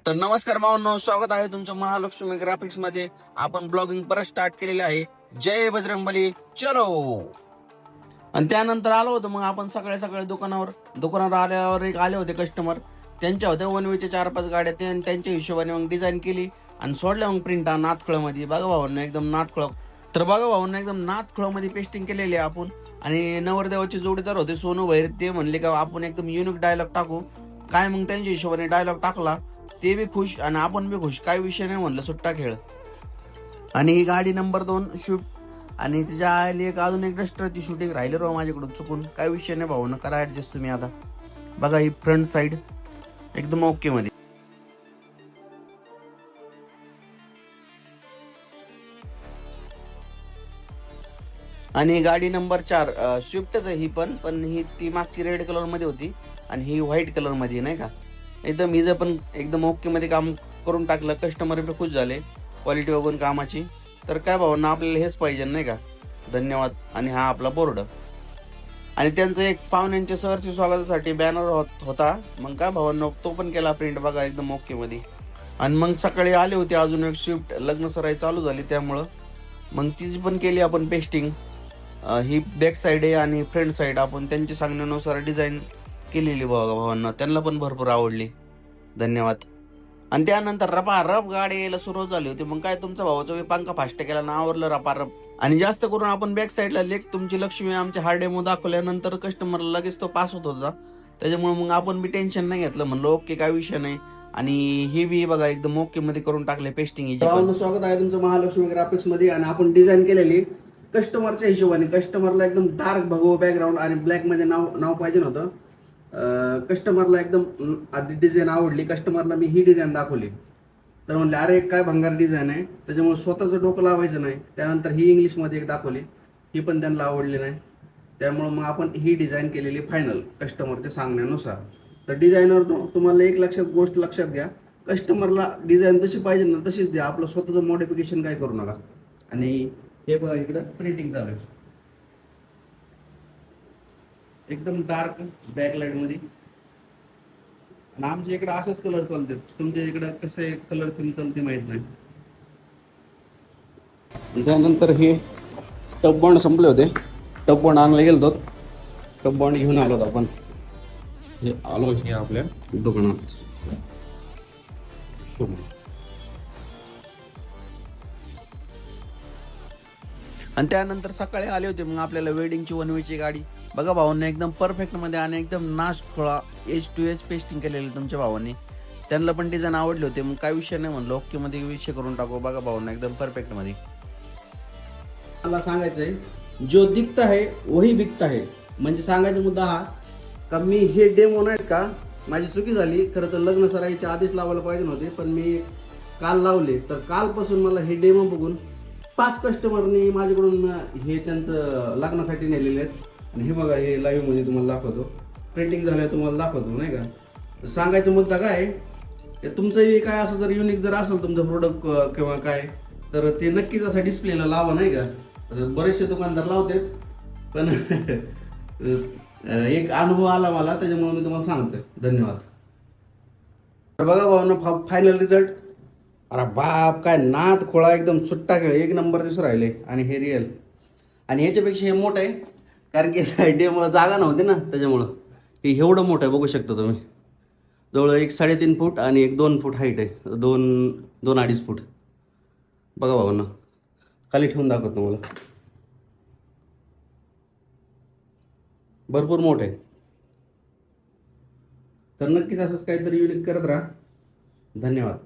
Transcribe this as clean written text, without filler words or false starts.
तर नमस्कार भावांनो, स्वागत आहे तुमचं महालक्ष्मी ग्राफिक्स मध्ये. आपण ब्लॉगिंग परत स्टार्ट केलेले आहे. जय बजरंगबली, चलो. आणि त्यानंतर आलो होतो मग आपण सगळे दुकानावर आल्यावर एक आले होते कस्टमर. त्यांच्या होत्या वनवेच्या 4-5 गाड्या, त्यांच्या हिशोबाने मग डिझाईन केली आणि सोडल्या मग प्रिंट नाथखळ मध्ये. बघा भावांनो, एकदम नाथखळ. तर बघा भावांनो, एकदम नाथखळ मध्ये पेस्टिंग केलेली आहे आपण. आणि नवरदेवाचे जोडीदार होते सोनू भैर, ते म्हणले का आपण एकदम युनिक डायलॉग टाकू. काय मग त्यांच्या हिशोबाने डायलॉग टाकला. ते बी खुश आणि आपण बी खुश. काय विषय नाही म्हणलं, सुट्टा खेळ. आणि ही गाडी नंबर 2 स्विफ्ट. आणि तिच्या आली अजून एक डस्टरची शूटिंग राहिली राव माझ्याकडून चुकून. काय विषय नाही भाऊ, करा ऍडजस्ट तुम्ही आता. बघा ही फ्रंट साइड एकदम ओके मध्ये. आणि गाडी नंबर 4 स्विफ्टच आहे ही पण ही ती मागची रेड कलर मध्ये होती आणि ही व्हाईट कलर मध्ये, नाही का. एकदम हिचं पण एकदम ओके मध्ये काम करून टाकलं. कस्टमर बी खुश झाले क्वालिटी बघून कामाची. तर काय भावना, आपल्याला हेच पाहिजे नाही का. धन्यवाद. आणि हा आपला बोर्ड. आणि त्यांचं एक पाहुण्यांच्या सहर्ष स्वागतासाठी बॅनर होता. मग काय भावांनो, तो पण केला प्रिंट. बघा एकदम ओके मध्ये. आणि मग सकाळी आले होते अजून एक स्विफ्ट, लग्न सराई चालू झाली त्यामुळं मग तिची पण केली आपण पेस्टिंग. ही बॅक साईड आहे आणि फ्रंट साईड आपण त्यांच्या सांगण्यानुसार डिझाईन केलेली. बघा भावांना, त्यांना पण भरपूर आवडली. धन्यवाद. आणि त्यानंतर रपारप गाडी यायला सुरुवात झाली होती. मग काय, तुमचा भावाचा पंखा फास्ट केला ना, आवरलं रपारप. आणि जास्त करून आपण बॅक साईडला लेख तुमची लक्ष्मी आमचे हा डेमो दाखवल्यानंतर कस्टमरला लगेच तो पास होत होता. त्याच्यामुळे मग आपण बी टेन्शन नाही घेतलं, म्हणलं ओके काय विषय नाही. आणि ही बी बघा एकदम ओके मध्ये करून टाकले पेस्टिंग. स्वागत आहे तुमचं महालक्ष्मी ग्राफिक्स मध्ये. आणि आपण डिझाईन केलेली कस्टमरच्या हिशोबाने. कस्टमरला एकदम डार्क भगवं बॅकग्राऊंड आणि ब्लॅक मध्ये नाव पाहिजे नव्हतं. कस्टमरला एकदम आधी डिझाईन आवडली. कस्टमरला मी ही डिझाईन दाखवली. तर म्हणले अरे काय भंगार डिझाईन आहे, त्याच्यामुळे स्वतःचं डोकं लावायचं नाही. त्यानंतर ही इंग्लिशमध्ये एक दाखवली, ही पण त्यांना आवडली नाही. त्यामुळे मग आपण ही डिझाईन केलेली फायनल कस्टमरच्या सांगण्यानुसार. तर डिझाईनवर तुम्हाला एक गोष्ट लक्षात घ्या, कस्टमरला डिझाईन तशी पाहिजे ना तशीच द्या. आपलं स्वतःचं मॉडिफिकेशन काय करू नका. आणि हे बघा इकडं प्रिंटिंग चालू आहे एकदम डार्क बॅकलाईट मध्ये. आणि आमच्या इकडे असेच कलर चालतात. तुमच्या इकडे कसे कलर थीम चालते माहित नाही. त्यानंतर हे टब बॉन्ड संपले होते. टब बॉन्ड आणायला गेलो होतो. टब बॉन्ड घेऊन आलो होतो आपण. हे आलो हे आपल्या दुकानात. आणि त्यानंतर सकाळी आले होते मग आपल्याला वेडिंगची वनवेची गाडी. बघा भावांनी एकदम परफेक्ट मध्ये आणि एकदम नाश खोळा एज टू एज पेस्टिंग केलेली तुमच्या भावांनी. त्यांना पण डिझाईन आवडले होते. मग काय विषय नाही म्हणलं, ओके मध्ये विषय करून टाकू. बघा भावांना एकदम परफेक्ट मध्ये. मला सांगायचंय, जो दिखता है वही बिकता है. म्हणजे सांगायचा मुद्दा हा का मी हे डेमो नाहीत का, माझी चुकी झाली. खरं तर लग्न सराईच्या आधीच लावायला पाहिजे नव्हते, पण मी काल लावले. तर कालपासून मला हे डेमो बघून 5 कस्टमरनी माझ्याकडून हे त्यांचं लग्नासाठी नेलेले आहेत. आणि हे बघा, हे लाईव्ह मध्ये तुम्हाला दाखवतो. प्रिंटिंग झालं तुम्हाला दाखवतो नाही का. सांगायचा मुद्दा काय, तुमचंही काय असं जर युनिक जर असेल तुमचं प्रोडक्ट किंवा काय, तर ते नक्कीच असं डिस्प्लेला लावा नाही का. बरेचसे दुकानदार लावतात, पण एक अनुभव आला मला, त्याच्यामुळे मी तुम्हाला सांगतोय. धन्यवाद. बघा भावना, फायनल रिझल्ट. अरे बाप, काय नाद खोळा एकदम सुट्टा खेळ, एक नंबर दिसून राहिले. आणि हे रिअल. आणि ह्याच्यापेक्षा हे मोठं आहे, कारण की डेमोला जागा नव्हती ना, त्याच्यामुळं हे एवढं मोठं आहे. बघू शकता तुम्ही, जवळ 1.5-3 फूट आणि 1-2 फूट हाईट आहे. 2-2.5 फूट. बघा भावना, खाली ठेवून दाखवतो तुम्हाला. भरपूर मोठं आहे. तर नक्कीच असंच काहीतरी युनिक करत राहा. धन्यवाद.